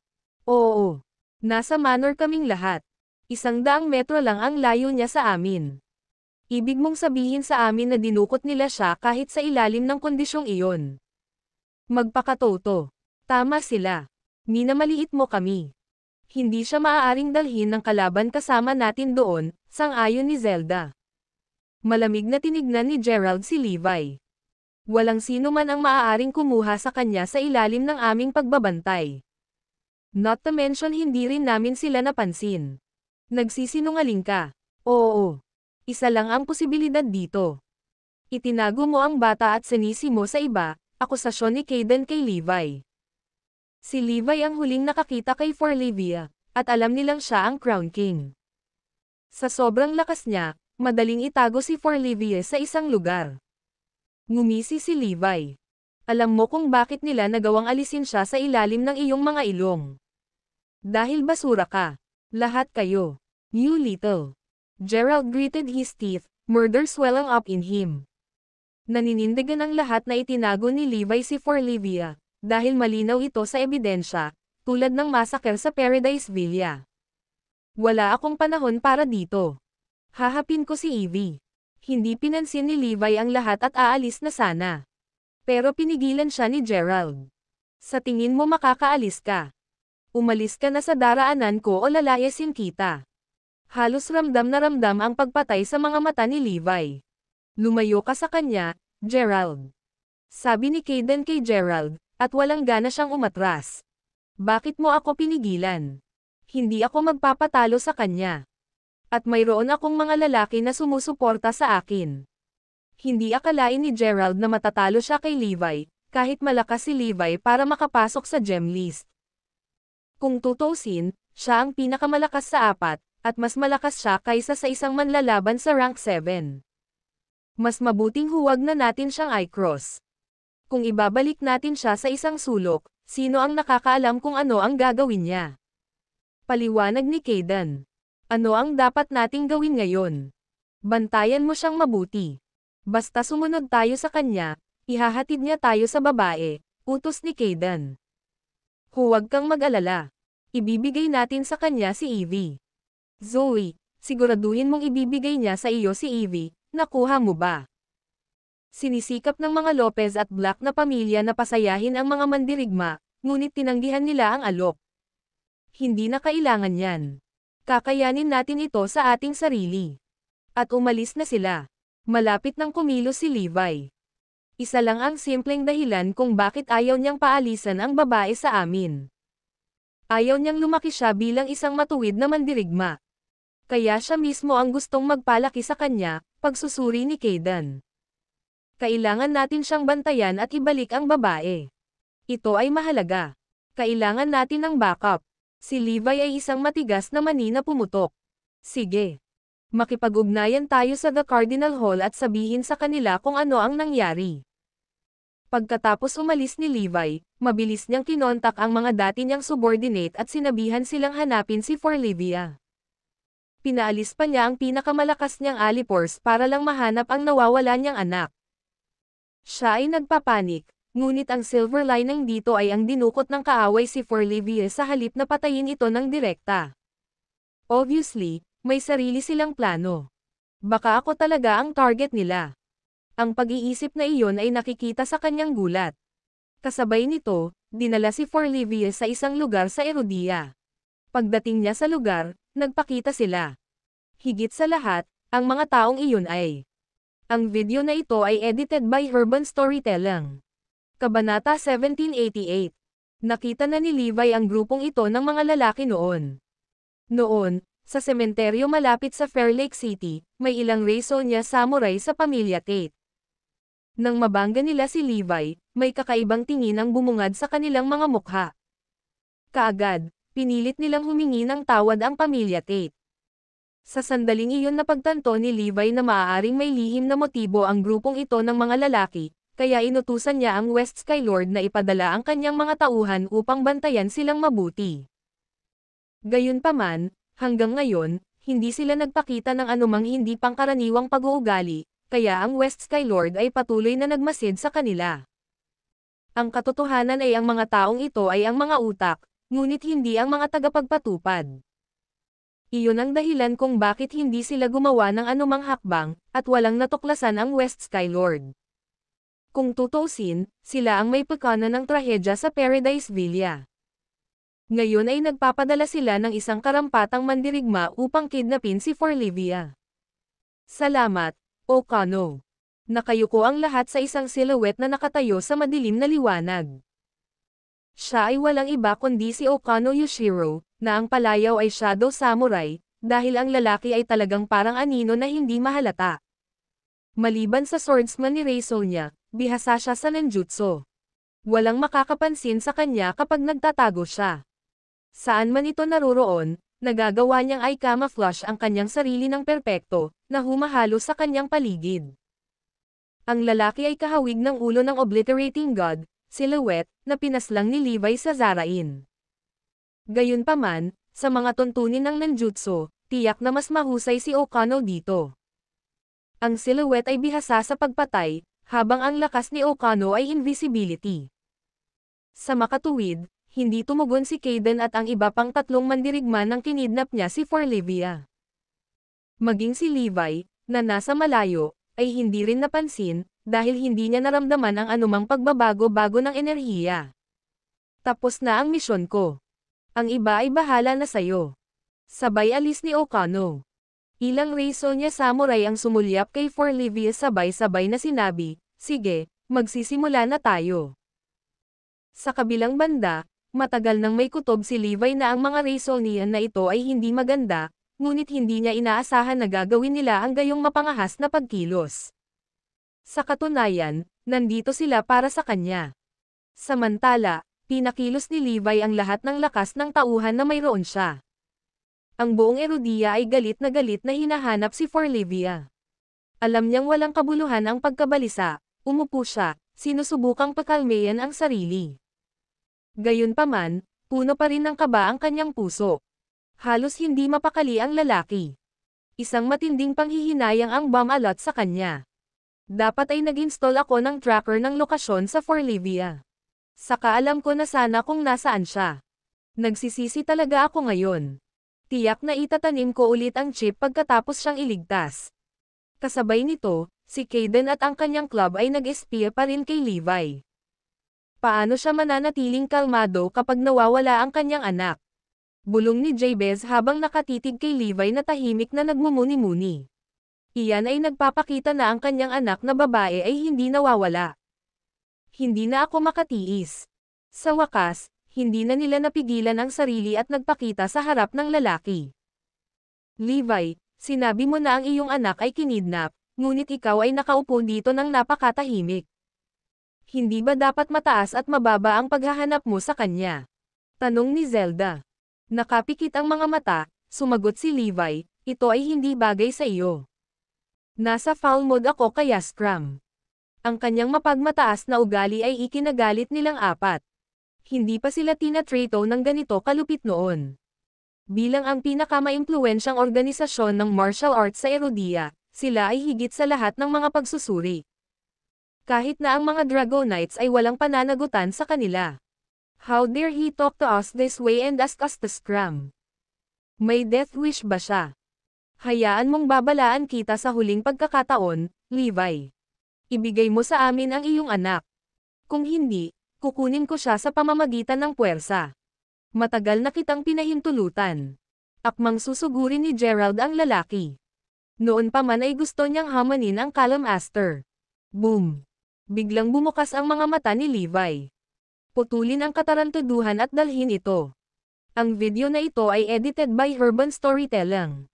Oo. Nasa Manor kaming lahat. 100 metro lang ang layo niya sa amin. Ibig mong sabihin sa amin na dinukot nila siya kahit sa ilalim ng kondisyong iyon. Magpakatoto. Tama sila. Minamaliit mo kami. Hindi siya maaaring dalhin ng kalaban kasama natin doon, sang-ayon ni Zelda. Malamig na tinignan ni Gerald si Levi. Walang sino man ang maaaring kumuha sa kanya sa ilalim ng aming pagbabantay. Not to mention hindi rin namin sila napansin. Nagsisinungaling ka. Oo. Isa lang ang posibilidad dito. Itinago mo ang bata at sinisi mo sa iba, akusasyon ni Kayden kay Levi. Si Levi ang huling nakakita kay Forlivia, at alam nilang siya ang Crown King. Sa sobrang lakas niya, madaling itago si Forlivia sa isang lugar. Ngumisi si Levi. Alam mo kung bakit nila nagawang alisin siya sa ilalim ng iyong mga ilong. Dahil basura ka. Lahat kayo. You little. Gerald gritted his teeth, murder swelling up in him. Naninindigan ang lahat na itinago ni Levi si Forlivia. Dahil malinaw ito sa ebidensya, tulad ng massacre sa Paradise Villa. Wala akong panahon para dito. Hahapin ko si Evie. Hindi pinansin ni Levi ang lahat at aalis na sana. Pero pinigilan siya ni Gerald. Sa tingin mo makakaalis ka? Umalis ka na sa daraanan ko o lalayasin kita. Halos ramdam na ramdam ang pagpatay sa mga mata ni Levi. Lumayo ka sa kanya, Gerald. Sabi ni Kayden kay Gerald. At walang gana siyang umatras. Bakit mo ako pinigilan? Hindi ako magpapatalo sa kanya. At mayroon akong mga lalaki na sumusuporta sa akin. Hindi akalain ni Gerald na matatalo siya kay Levi, kahit malakas si Levi para makapasok sa gem list. Kung tutuusin, siya ang pinakamalakas sa 4, at mas malakas siya kaysa sa isang manlalaban sa rank 7. Mas mabuting huwag na natin siyang i-cross. Kung ibabalik natin siya sa isang sulok, sino ang nakakaalam kung ano ang gagawin niya? Paliwanag ni Kayden. Ano ang dapat nating gawin ngayon? Bantayan mo siyang mabuti. Basta sumunod tayo sa kanya, ihahatid niya tayo sa babae, utos ni Kayden. Huwag kang mag-alala. Ibibigay natin sa kanya si Evie. Zoe, siguraduhin mong ibibigay niya sa iyo si Evie, nakuha mo ba? Sinisikap ng mga Lopez at Black na pamilya na pasayahin ang mga mandirigma, ngunit tinanggihan nila ang alok. Hindi na kailangan yan. Kakayanin natin ito sa ating sarili. At umalis na sila. Malapit nang kumilos si Levi. Isa lang ang simpleng dahilan kung bakit ayaw niyang paalisan ang babae sa amin. Ayaw niyang lumaki siya bilang isang matuwid na mandirigma. Kaya siya mismo ang gustong magpalaki sa kanya, pagsusuri ni Kayden. Kailangan natin siyang bantayan at ibalik ang babae. Ito ay mahalaga. Kailangan natin ng backup. Si Levi ay isang matigas na mani na pumutok. Sige. Makipag-ugnayan tayo sa The Cardinal Hall at sabihin sa kanila kung ano ang nangyari. Pagkatapos umalis ni Levi, mabilis niyang kinontak ang mga dati niyang subordinate at sinabihan silang hanapin si Forlivia. Pinaalis pa niya ang pinakamalakas niyang alipors para lang mahanap ang nawawala niyang anak. Siya ay nagpapanik, ngunit ang silver lining dito ay ang dinukot ng kaaway si Forlivia sa halip na patayin ito ng direkta. Obviously, may sarili silang plano. Baka ako talaga ang target nila. Ang pag-iisip na iyon ay nakikita sa kanyang gulat. Kasabay nito, dinala si Forlivia sa isang lugar sa Erudia. Pagdating niya sa lugar, nagpakita sila. Higit sa lahat, ang mga taong iyon ay. Ang video na ito ay edited by Urban Storytelling. Kabanata 1788. Nakita na ni Levi ang grupong ito ng mga lalaki noon. Noon, sa sementeryo malapit sa Fair Lake City, may ilang Raysonia samurai sa pamilya Tate. Nang mabangga nila si Levi, may kakaibang tingin ang bumungad sa kanilang mga mukha. Kaagad, pinilit nilang humingi ng tawad ang pamilya Tate. Sa sandaling iyon napagtanto ni Levi na maaaring may lihim na motibo ang grupong ito ng mga lalaki, kaya inutusan niya ang West Skylord na ipadala ang kanyang mga tauhan upang bantayan silang mabuti. Gayunpaman, hanggang ngayon, hindi sila nagpakita ng anumang hindi pangkaraniwang pag-uugali, kaya ang West Skylord ay patuloy na nagmasid sa kanila. Ang katotohanan ay ang mga taong ito ay ang mga utak, ngunit hindi ang mga tagapagpatupad. Iyon ang dahilan kung bakit hindi sila gumawa ng anumang hakbang, at walang natuklasan ang West Skylord. Kung tutuusin, sila ang may pagkana ng trahedya sa Paradise Villa. Ngayon ay nagpapadala sila ng isang karampatang mandirigma upang kidnapin si Forlivia. Salamat, Okano. Nakayuko ang lahat sa isang silhouette na nakatayo sa madilim na liwanag. Siya ay walang iba kundi si Okano Yushiro, na ang palayaw ay Shadow Samurai, dahil ang lalaki ay talagang parang anino na hindi mahalata. Maliban sa swordsman ni Raysonia, bihasa siya sa ninjutsu. Walang makakapansin sa kanya kapag nagtatago siya. Saan man ito naroroon, nagagawa niyang ay camouflage ang kanyang sarili ng perpekto, na humahalo sa kanyang paligid. Ang lalaki ay kahawig ng ulo ng obliterating god, silhouette, na pinaslang ni Levi sa Zarain. Gayunpaman, sa mga tuntunin ng ninjutsu, tiyak na mas mahusay si Okano dito. Ang silhouette ay bihasa sa pagpatay, habang ang lakas ni Okano ay invisibility. Sa makatuwid, hindi tumugon si Kayden at ang iba pang tatlong mandirigma nang kinidnap niya si Forlivia. Maging si Levi, na nasa malayo, ay hindi rin napansin, dahil hindi niya naramdaman ang anumang pagbabago-bago ng enerhiya. Tapos na ang misyon ko. Ang iba ay bahala na sayo. Sabay alis ni Okano. Ilang Raysonia samurai ang sumulyap kay Forlivia sabay-sabay na sinabi, sige, magsisimula na tayo. Sa kabilang banda, matagal nang may kutob si Levi na ang mga Raysonian na ito ay hindi maganda, ngunit hindi niya inaasahan na gagawin nila ang gayong mapangahas na pagkilos. Sa katunayan, nandito sila para sa kanya. Samantala, pinakilos ni Levi ang lahat ng lakas ng tauhan na mayroon siya. Ang buong Erudia ay galit na hinahanap si Forlivia. Alam niyang walang kabuluhan ang pagkabalisa, umupo siya, sinusubukang pakalmayan ang sarili. Gayunpaman, puno pa rin ng kaba ang kanyang puso. Halos hindi mapakali ang lalaki. Isang matinding panghihinayang ang bumalot sa kanya. Dapat ay nag-install ako ng tracker ng lokasyon sa Forlivia. Saka alam ko na sana kung nasaan siya. Nagsisisi talaga ako ngayon. Tiyak na itatanim ko ulit ang chip pagkatapos siyang iligtas. Kasabay nito, si Kayden at ang kanyang club ay nag-espia pa rin kay Levi. Paano siya mananatiling kalmado kapag nawawala ang kanyang anak? Bulong ni Jabez habang nakatitig kay Levi na tahimik na nagmumuni-muni. Iyan ay nagpapakita na ang kanyang anak na babae ay hindi nawawala. Hindi na ako makatiis. Sa wakas, hindi na nila napigilan ang sarili at nagpakita sa harap ng lalaki. Levi, sinabi mo na ang iyong anak ay kinidnap, ngunit ikaw ay nakaupo dito ng napakatahimik. Hindi ba dapat mataas at mababa ang paghahanap mo sa kanya? Tanong ni Zelda. Nakapikit ang mga mata, sumagot si Levi, ito ay hindi bagay sa iyo. Nasa foul mode ako kaya scram. Ang kanyang mapagmataas na ugali ay ikinagalit nilang apat. Hindi pa sila tinatrato ng ganito kalupit noon. Bilang ang pinakamaimpluwensyang organisasyon ng martial arts sa Erodia, sila ay higit sa lahat ng mga pagsusuri. Kahit na ang mga Dragonites ay walang pananagutan sa kanila. How dare he talk to us this way and ask us to scram? May death wish ba siya? Hayaan mong babalaan kita sa huling pagkakataon, Levi. Ibigay mo sa amin ang iyong anak. Kung hindi, kukunin ko siya sa pamamagitan ng puwersa. Matagal na kitang pinahintulutan. Akmang susugurin ni Gerald ang lalaki. Noon pa man ay gusto niyang hamanin ang Callum Aster. Boom! Biglang bumukas ang mga mata ni Levi. Putulin ang katarantaduhan at dalhin ito. Ang video na ito ay edited by Urban Storytelling.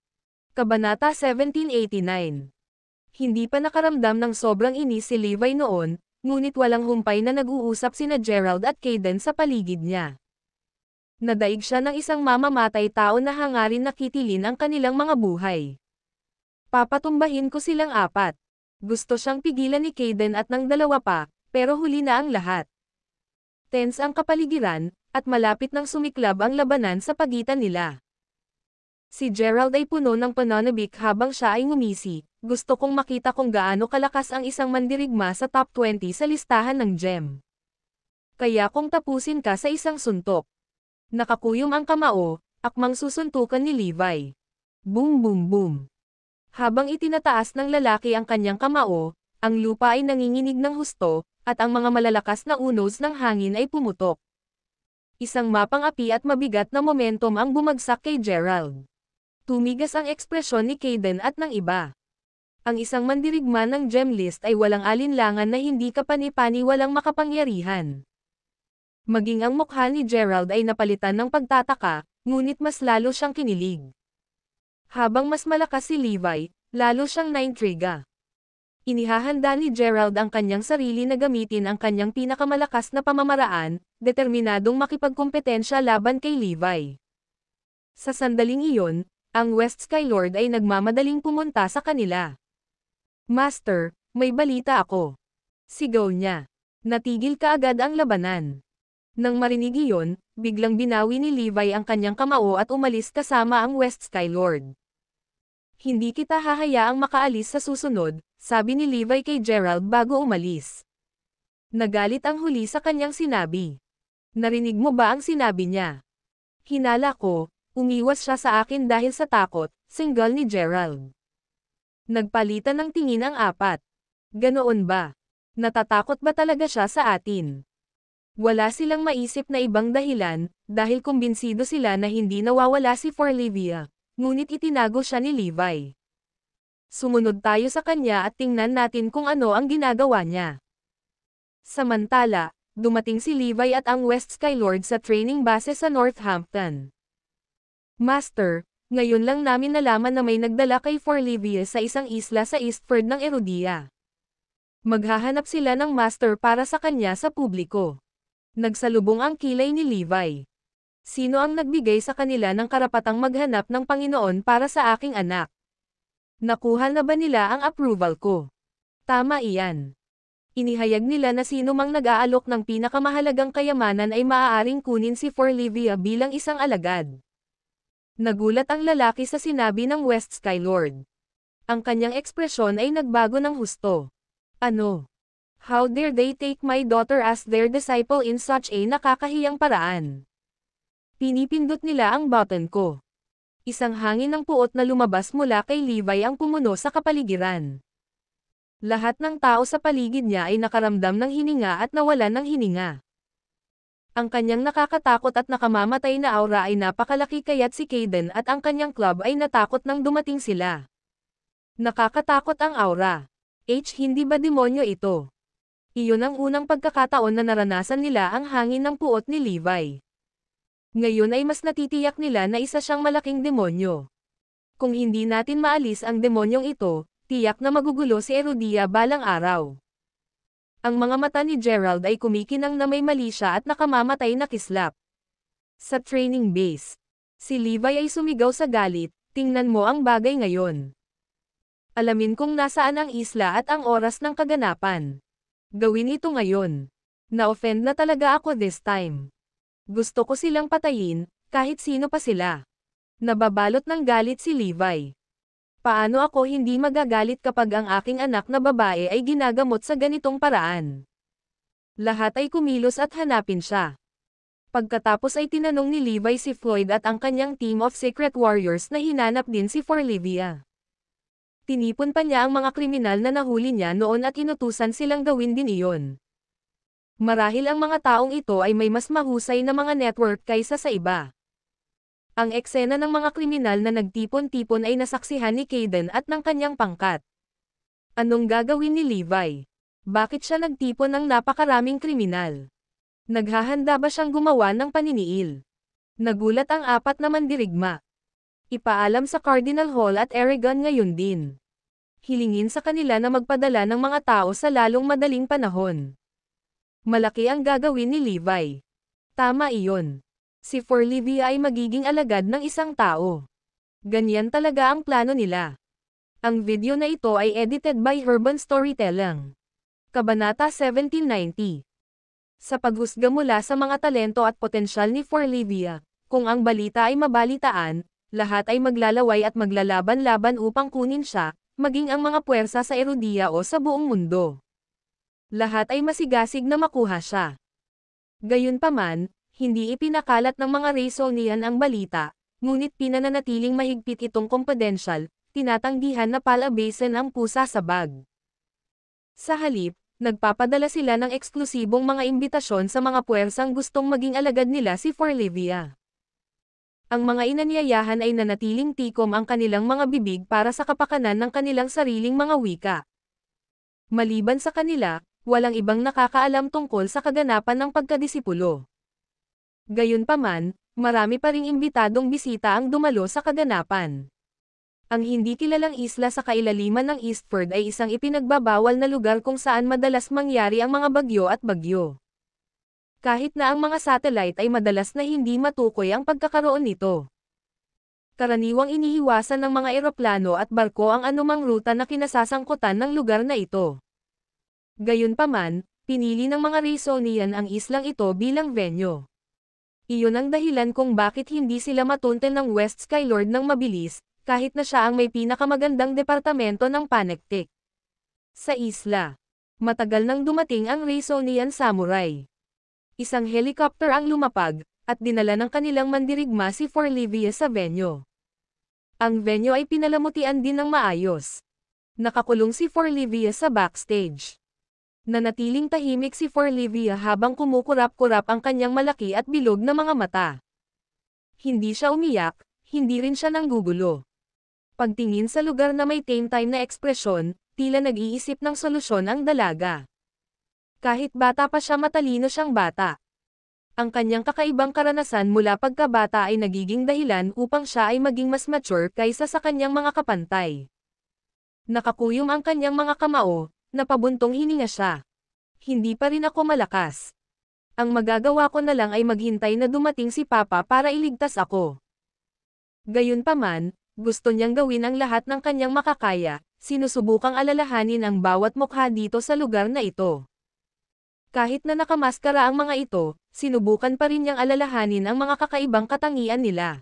Kabanata 1789. Hindi pa nakaramdam ng sobrang inis si Levi noon, ngunit walang humpay na nag-uusap sina Gerald at Kaden sa paligid niya. Nadaig siya ng isang mamamatay tao na hangarin na kitilin ang kanilang mga buhay. Papatumbahin ko silang apat. Gusto siyang pigilan ni Kaden at ng dalawa pa, pero huli na ang lahat. Tense ang kapaligiran, at malapit nang sumiklab ang labanan sa pagitan nila. Si Gerald ay puno ng pananabik habang siya ay ngumisi. Gusto kong makita kung gaano kalakas ang isang mandirigma sa top 20 sa listahan ng GEM. Kaya kung tapusin ka sa isang suntok. Nakakuyom ang kamao, akmang susuntukan ni Levi. Boom boom boom. Habang itinataas ng lalaki ang kanyang kamao, ang lupa ay nanginginig ng husto, at ang mga malalakas na unos ng hangin ay pumutok. Isang mapang-api at mabigat na momentum ang bumagsak kay Gerald. Tumigas ang ekspresyon ni Kaden at ng iba. Ang isang mandirigma ng gem list ay walang alinlangan na hindi kapani-pani walang makapangyarihan. Maging ang mukha ni Gerald ay napalitan ng pagtataka, ngunit mas lalo siyang kinilig. Habang mas malakas si Levi, lalo siyang naintriga. Inihahanda ni Gerald ang kanyang sarili na gamitin ang kanyang pinakamalakas na pamamaraan, determinadong makipagkompetensya laban kay Levi. Sa sandaling iyon, ang West Skylord ay nagmamadaling pumunta sa kanila. Master, may balita ako. Sigaw niya. Natigil kaagad ang labanan. Nang marinig iyon, biglang binawi ni Levi ang kanyang kamao at umalis kasama ang West Skylord. Hindi kita hahayaang makaalis sa susunod, sabi ni Levi kay Gerald bago umalis. Nagalit ang huli sa kanyang sinabi. Narinig mo ba ang sinabi niya? Hinala ko, umiwas siya sa akin dahil sa takot, singgal ni Gerald. Nagpalitan ng tingin ang apat. Ganoon ba? Natatakot ba talaga siya sa atin? Wala silang maisip na ibang dahilan, dahil kumbinsido sila na hindi nawawala si Forlivia, ngunit itinago siya ni Levi. Sumunod tayo sa kanya at tingnan natin kung ano ang ginagawa niya. Samantala, dumating si Levi at ang West Skylord sa training base sa Northampton. Master, ngayon lang namin nalaman na may nagdala kay Forlivia sa isang isla sa Eastford ng Erodia. Maghahanap sila ng master para sa kanya sa publiko. Nagsalubong ang kilay ni Levi. Sino ang nagbigay sa kanila ng karapatang maghanap ng Panginoon para sa aking anak? Nakuha na ba nila ang approval ko? Tama iyan. Inihayag nila na sino mang nag-aalok ng pinakamahalagang kayamanan ay maaaring kunin si Forlivia bilang isang alagad. Nagulat ang lalaki sa sinabi ng West Skylord. Ang kanyang ekspresyon ay nagbago ng husto. Ano? How dare they take my daughter as their disciple in such a nakakahiyang paraan? Pinipindot nila ang button ko. Isang hangin ng puot na lumabas mula kay Levi ang pumuno sa kapaligiran. Lahat ng tao sa paligid niya ay nakaramdam ng hininga at nawalan ng hininga. Ang kanyang nakakatakot at nakamamatay na aura ay napakalaki kaya't si Kaden at ang kanyang club ay natakot nang dumating sila. Nakakatakot ang aura. Hindi ba demonyo ito? Iyon ang unang pagkakataon na naranasan nila ang hangin ng puot ni Levi. Ngayon ay mas natitiyak nila na isa siyang malaking demonyo. Kung hindi natin maalis ang demonyong ito, tiyak na magugulo si Erudia balang araw. Ang mga mata ni Gerald ay kumikinang na may mali siya at nakamamatay na kislap. Sa training base, si Levi ay sumigaw sa galit, tingnan mo ang bagay ngayon. Alamin kung nasaan ang isla at ang oras ng kaganapan. Gawin ito ngayon. Na-offend na talaga ako this time. Gusto ko silang patayin, kahit sino pa sila. Nababalot ng galit si Levi. Paano ako hindi magagalit kapag ang aking anak na babae ay ginagamot sa ganitong paraan? Lahat ay kumilos at hanapin siya. Pagkatapos ay tinanong ni Levi si Floyd at ang kanyang team of secret warriors na hinanap din si Forlivia. Tinipon pa niya ang mga kriminal na nahuli niya noon at inutusan silang gawin din iyon. Marahil ang mga taong ito ay may mas mahusay na mga network kaysa sa iba. Ang eksena ng mga kriminal na nagtipon-tipon ay nasaksihan ni Caden at ng kanyang pangkat. Anong gagawin ni Levi? Bakit siya nagtipon ng napakaraming kriminal? Naghahanda ba siyang gumawa ng paniniil? Nagulat ang apat na mandirigma. Ipaalam sa Cardinal Hall at Eragon ngayon din. Hilingin sa kanila na magpadala ng mga tao sa lalong madaling panahon. Malaki ang gagawin ni Levi. Tama iyon. Si Forlivia ay magiging alagad ng isang tao. Ganyan talaga ang plano nila. Ang video na ito ay edited by Urban Storytelling. Kabanata 1790. Sa paghusga mula sa mga talento at potensyal ni Forlivia, kung ang balita ay mabalitaan, lahat ay maglalaway at maglalaban-laban upang kunin siya, maging ang mga puwersa sa Erudia o sa buong mundo. Lahat ay masigasig na makuha siya. Gayunpaman, hindi ipinakalat ng mga Raysonian ang balita, ngunit pinananatiling mahigpit itong confidential, tinatanggihan na palabasin ang pusa sa bag. Sa halip, nagpapadala sila ng eksklusibong mga imbitasyon sa mga puwersang gustong maging alagad nila si Forlivia. Ang mga inanyayahan ay nanatiling tikom ang kanilang mga bibig para sa kapakanan ng kanilang sariling mga wika. Maliban sa kanila, walang ibang nakakaalam tungkol sa kaganapan ng pagkadisipulo. Gayunpaman, marami pa ring imbitadong bisita ang dumalo sa kaganapan. Ang hindi kilalang isla sa kailaliman ng Eastford ay isang ipinagbabawal na lugar kung saan madalas mangyari ang mga bagyo at bagyo. Kahit na ang mga satellite ay madalas na hindi matukoy ang pagkakaroon nito. Karaniwang iniiwasan ng mga eroplano at barko ang anumang ruta na kinasasangkutan ng lugar na ito. Gayunpaman, pinili ng mga Raysonian ang islang ito bilang venue. Iyon ang dahilan kung bakit hindi sila matuntel ng West Skylord ng mabilis, kahit na siya ang may pinakamagandang departamento ng panektik. Sa isla, matagal nang dumating ang Raysonian Samurai. Isang helicopter ang lumapag, at dinala ng kanilang mandirigma si Forlivia sa venue. Ang venue ay pinalamutian din ng maayos. Nakakulong si Forlivia sa backstage. Nanatiling tahimik si Forlivia habang kumukurap-kurap ang kanyang malaki at bilog na mga mata. Hindi siya umiyak, hindi rin siya nanggugulo. Pagtingin sa lugar na may tame-time na ekspresyon, tila nag-iisip ng solusyon ang dalaga. Kahit bata pa siya, matalino siyang bata. Ang kanyang kakaibang karanasan mula pagkabata ay nagiging dahilan upang siya ay maging mas mature kaysa sa kanyang mga kapantay. Nakakuyom ang kanyang mga kamao, napabuntong hininga siya. Hindi pa rin ako malakas. Ang magagawa ko na lang ay maghintay na dumating si Papa para iligtas ako. Gayunpaman, gusto niyang gawin ang lahat ng kanyang makakaya, sinusubukang alalahanin ang bawat mukha dito sa lugar na ito. Kahit na nakamaskara ang mga ito, sinubukan pa rin niyang alalahanin ang mga kakaibang katangian nila.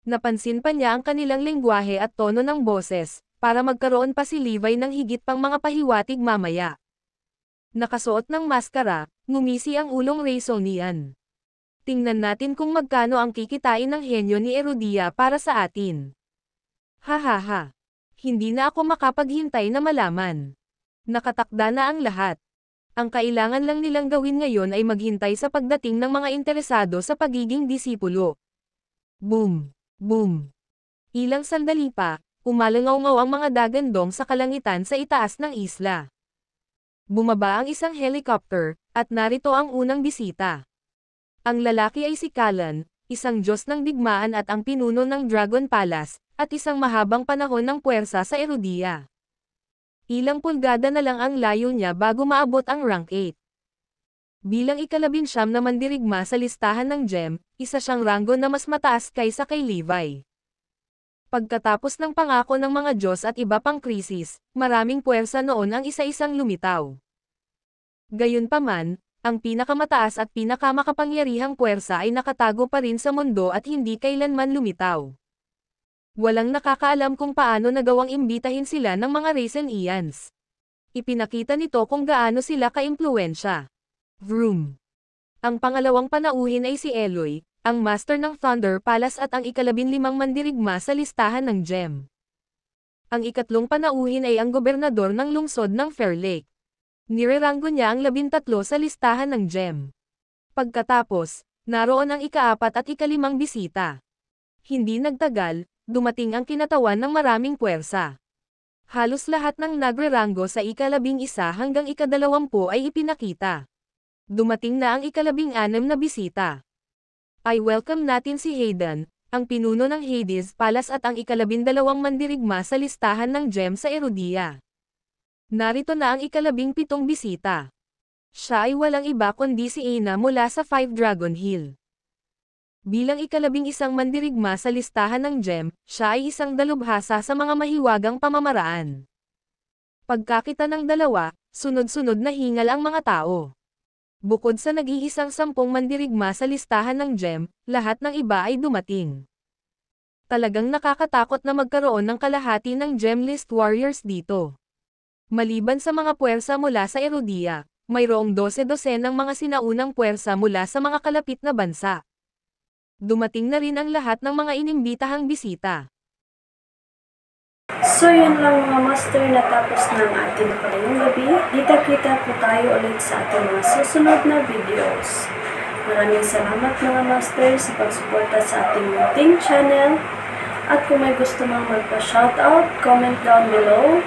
Napansin pa niya ang kanilang lengguwahe at tono ng boses, para magkaroon pa si Levi ng higit pang mga pahiwatig mamaya. Nakasuot ng maskara, ngumisi ang ulong Raysonian. Tingnan natin kung magkano ang kikitain ng henyo ni Erudia para sa atin. Hahaha. Hindi na ako makapaghintay na malaman. Nakatakda na ang lahat. Ang kailangan lang nilang gawin ngayon ay maghintay sa pagdating ng mga interesado sa pagiging disipulo. Boom! Boom! Ilang sandali pa, umalangaw-ngaw ang mga dagandong sa kalangitan sa itaas ng isla. Bumaba ang isang helicopter, at narito ang unang bisita. Ang lalaki ay si Kalan, isang Diyos ng digmaan at ang pinuno ng Dragon Palace, at isang mahabang panahon ng puwersa sa Erudia. Ilang pulgada na lang ang layo niya bago maabot ang rank 8. Bilang ika-19 na mandirigma sa listahan ng GEM, isa siyang ranggo na mas mataas kaysa kay Levi. Pagkatapos ng pangako ng mga Diyos at iba pang krisis, maraming puwersa noon ang isa-isang lumitaw. Gayunpaman, ang pinakamataas at pinakamakapangyarihang puwersa ay nakatago pa rin sa mundo at hindi kailanman lumitaw. Walang nakakaalam kung paano nagawang imbitahin sila ng mga Raisin Ians. Ipinakita nito kung gaano sila ka-impluwensya. Vroom. Ang pangalawang panauhin ay si Eloy, ang master ng Thunder Palace at ang ika-15 mandirigma sa listahan ng GEM. Ang ikatlong panauhin ay ang gobernador ng lungsod ng Fair Lake. Nireranggo niya ang 13 sa listahan ng GEM. Pagkatapos, naroon ang ika-4 at ika-5 bisita. Hindi nagtagal, dumating ang kinatawan ng maraming puwersa. Halos lahat ng nagreranggo sa ika-11 hanggang ika-20 ay ipinakita. Dumating na ang ika-16 na bisita. I welcome natin si Hayden, ang pinuno ng Hades Palace at ang ika-12 mandirigma sa listahan ng GEM sa Erudia. Narito na ang ika-17 bisita. Siya ay walang iba kundi si Aina mula sa 5 Dragon Hill. Bilang ika-11 mandirigma sa listahan ng GEM, siya ay isang dalubhasa sa mga mahiwagang pamamaraan. Pagkakita ng dalawa, sunod-sunod na hingal ang mga tao. Bukod sa nag-iisang 10 mandirigma sa listahan ng GEM, lahat ng iba ay dumating. Talagang nakakatakot na magkaroon ng kalahati ng GEM list warriors dito. Maliban sa mga puwersa mula sa Erudia, mayroong 12 ng mga sinaunang puwersa mula sa mga kalapit na bansa. Dumating na rin ang lahat ng mga inimbitahang bisita. So yun lang mga master, natapos na ang ating ngayong gabi. Kita-kita po tayo ulit sa ating mga susunod na videos. Maraming salamat mga master sa pagsuporta sa ating munting channel. At kung may gusto mang magpa-shoutout, comment down below.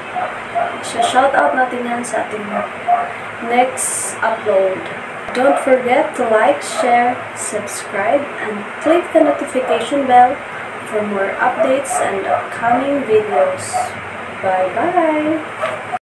Shoutout natin yan sa ating next upload. Don't forget to like, share, subscribe, and click the notification bell for more updates and upcoming videos. Bye-bye!